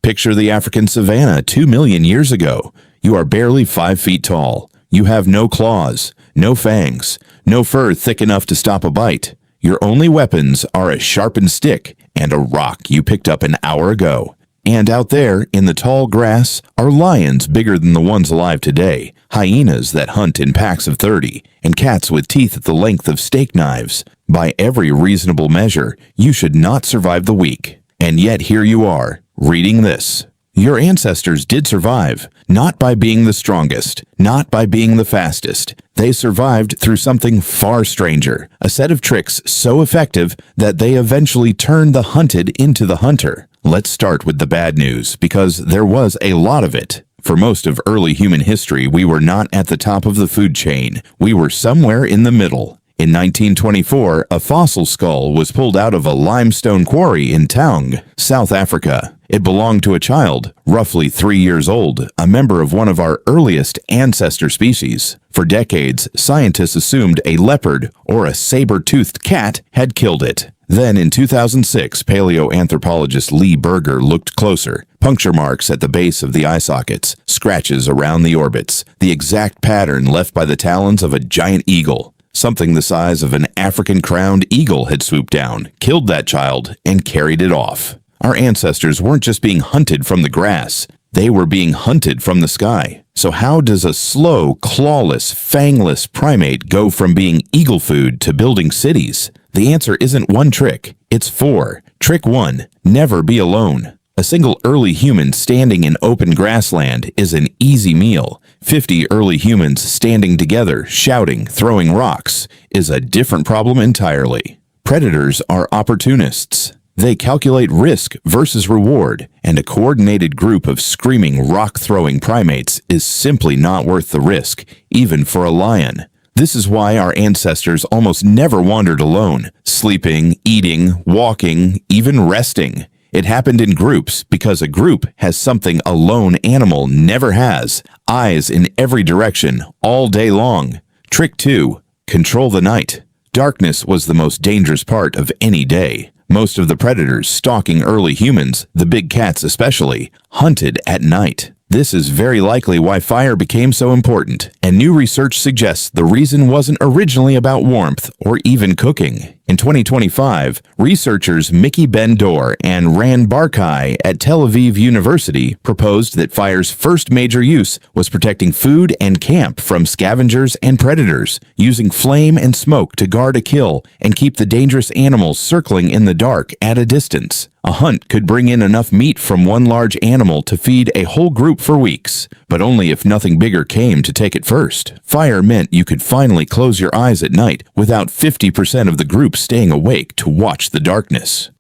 Picture the African savanna 2 million years ago. You are barely 5 feet tall. You have no claws, no fangs, no fur thick enough to stop a bite. Your only weapons are a sharpened stick and a rock you picked up an hour ago. And out there, in the tall grass, are lions bigger than the ones alive today, hyenas that hunt in packs of 30, and cats with teeth at the length of steak knives. By every reasonable measure, you should not survive the week. And yet here you are, reading this. Your ancestors did survive, not by being the strongest, not by being the fastest. They survived through something far stranger, a set of tricks so effective that they eventually turned the hunted into the hunter. Let's start with the bad news, because there was a lot of it. For most of early human history, we were not at the top of the food chain. We were somewhere in the middle. In 1924, a fossil skull was pulled out of a limestone quarry in Taung, South Africa. It belonged to a child, roughly 3 years old, a member of one of our earliest ancestor species. For decades, scientists assumed a leopard or a saber-toothed cat had killed it. Then in 2006, paleoanthropologist Lee Berger looked closer. Puncture marks at the base of the eye sockets, scratches around the orbits, the exact pattern left by the talons of a giant eagle. Something the size of an African crowned eagle had swooped down, killed that child, and carried it off. Our ancestors weren't just being hunted from the grass, they were being hunted from the sky. So how does a slow, clawless, fangless primate go from being eagle food to building cities? The answer isn't one trick, it's 4. Trick 1, never be alone. A single early human standing in open grassland is an easy meal. 50 early humans standing together, shouting, throwing rocks, is a different problem entirely. Predators are opportunists. They calculate risk versus reward, and a coordinated group of screaming, rock-throwing primates is simply not worth the risk, even for a lion. This is why our ancestors almost never wandered alone, sleeping, eating, walking, even resting. It happened in groups because a group has something a lone animal never has: eyes in every direction, all day long. Trick 2, control the night. Darkness was the most dangerous part of any day. Most of the predators stalking early humans, the big cats especially, hunted at night. This is very likely why fire became so important, and new research suggests the reason wasn't originally about warmth or even cooking. In 2025, researchers Mickey Ben-Dor and Ran Barkai at Tel Aviv University proposed that fire's first major use was protecting food and camp from scavengers and predators, using flame and smoke to guard a kill and keep the dangerous animals circling in the dark at a distance. A hunt could bring in enough meat from one large animal to feed a whole group for weeks, but only if nothing bigger came to take it first. Fire meant you could finally close your eyes at night without 50% of the group staying awake to watch the darkness.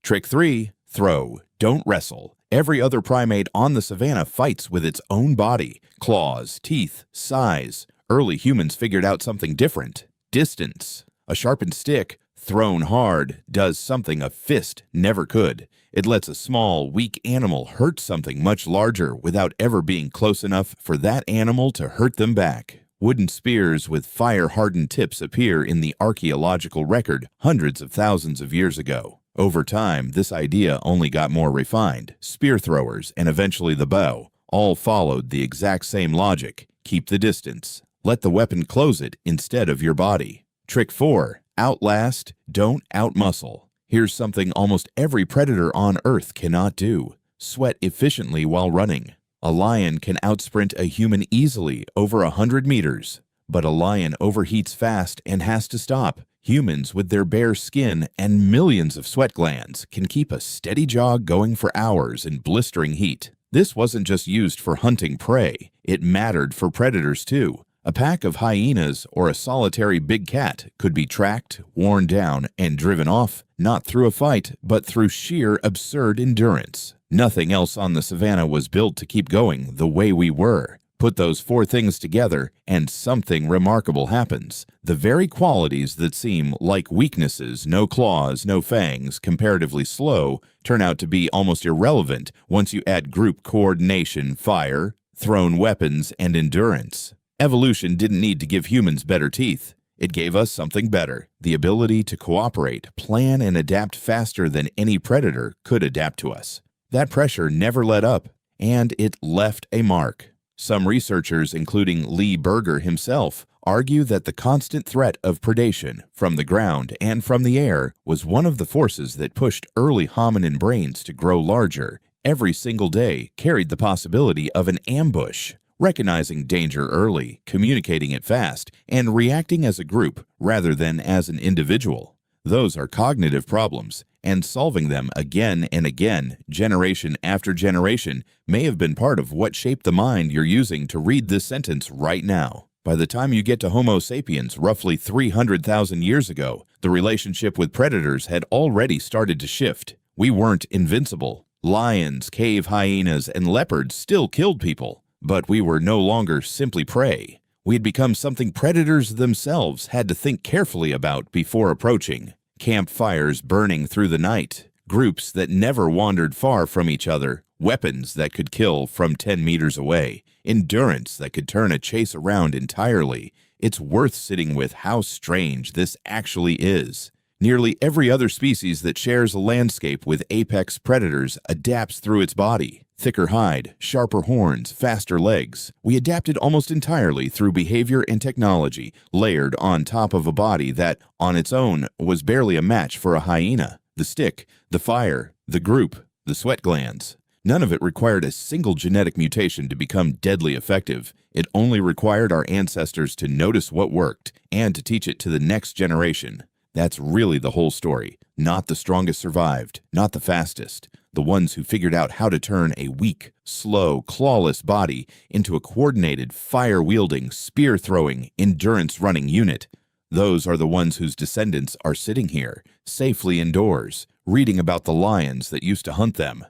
Trick 3, throw, don't wrestle. Every other primate on the savanna fights with its own body, claws, teeth, size. Early humans figured out something different: distance. A sharpened stick, thrown hard, does something a fist never could. It lets a small, weak animal hurt something much larger without ever being close enough for that animal to hurt them back. Wooden spears with fire-hardened tips appear in the archaeological record hundreds of thousands of years ago. Over time, this idea only got more refined. Spear throwers, and eventually the bow, all followed the exact same logic. Keep the distance. Let the weapon close it instead of your body. Trick 4. Outlast, don't outmuscle. Here's something almost every predator on Earth cannot do: sweat efficiently while running. A lion can outsprint a human easily over 100 meters, but a lion overheats fast and has to stop. Humans with their bare skin and millions of sweat glands can keep a steady jog going for hours in blistering heat. This wasn't just used for hunting prey, it mattered for predators too. A pack of hyenas or a solitary big cat could be tracked, worn down, and driven off, not through a fight, but through sheer absurd endurance. Nothing else on the savanna was built to keep going the way we were. Put those 4 things together, and something remarkable happens. The very qualities that seem like weaknesses, no claws, no fangs, comparatively slow, turn out to be almost irrelevant once you add group coordination, fire, thrown weapons, and endurance. Evolution didn't need to give humans better teeth. It gave us something better: the ability to cooperate, plan, and adapt faster than any predator could adapt to us. That pressure never let up, and it left a mark. Some researchers, including Lee Berger himself, argue that the constant threat of predation from the ground and from the air was one of the forces that pushed early hominin brains to grow larger. Every single day carried the possibility of an ambush. Recognizing danger early, communicating it fast, and reacting as a group rather than as an individual. Those are cognitive problems, and solving them again and again, generation after generation, may have been part of what shaped the mind you're using to read this sentence right now. By the time you get to Homo sapiens roughly 300,000 years ago, the relationship with predators had already started to shift. We weren't invincible. Lions, cave hyenas, and leopards still killed people. But we were no longer simply prey. We had become something predators themselves had to think carefully about before approaching. Campfires burning through the night, groups that never wandered far from each other, weapons that could kill from 10 meters away, endurance that could turn a chase around entirely. It's worth sitting with how strange this actually is. Nearly every other species that shares a landscape with apex predators adapts through its body. Thicker hide, sharper horns, faster legs. We adapted almost entirely through behavior and technology, layered on top of a body that, on its own, was barely a match for a hyena. The stick, the fire, the group, the sweat glands. None of it required a single genetic mutation to become deadly effective. It only required our ancestors to notice what worked and to teach it to the next generation. That's really the whole story. Not the strongest survived, not the fastest. The ones who figured out how to turn a weak, slow, clawless body into a coordinated, fire-wielding, spear-throwing, endurance-running unit. Those are the ones whose descendants are sitting here, safely indoors, reading about the lions that used to hunt them.